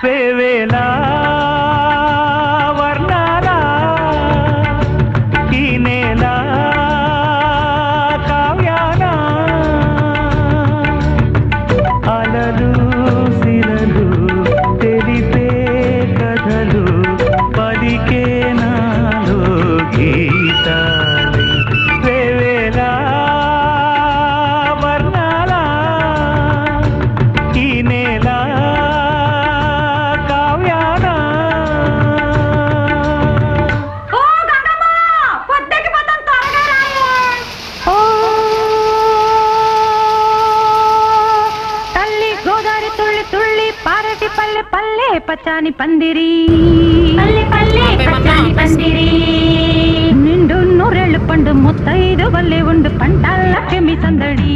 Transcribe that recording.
వేవేలా వర్ణాల ఈ నేల కావ్యాన అలలు సిరలు తెలిపే కథలు పలికే నాలో గీతాలు వేవేలా వర్ణాల ఈ నేల కావ్యాన తల్లి గోదారి తుళ్ళి తుళ్ళి పారటి పల్లె పల్లె పచ్చాని పందిరి పల్లె పల్లె పచ్చాని పందిరి నిండు నూరెళ్ళు పండు ముత్తైదు వల్లే ఉండు పంటల చెమి సందడి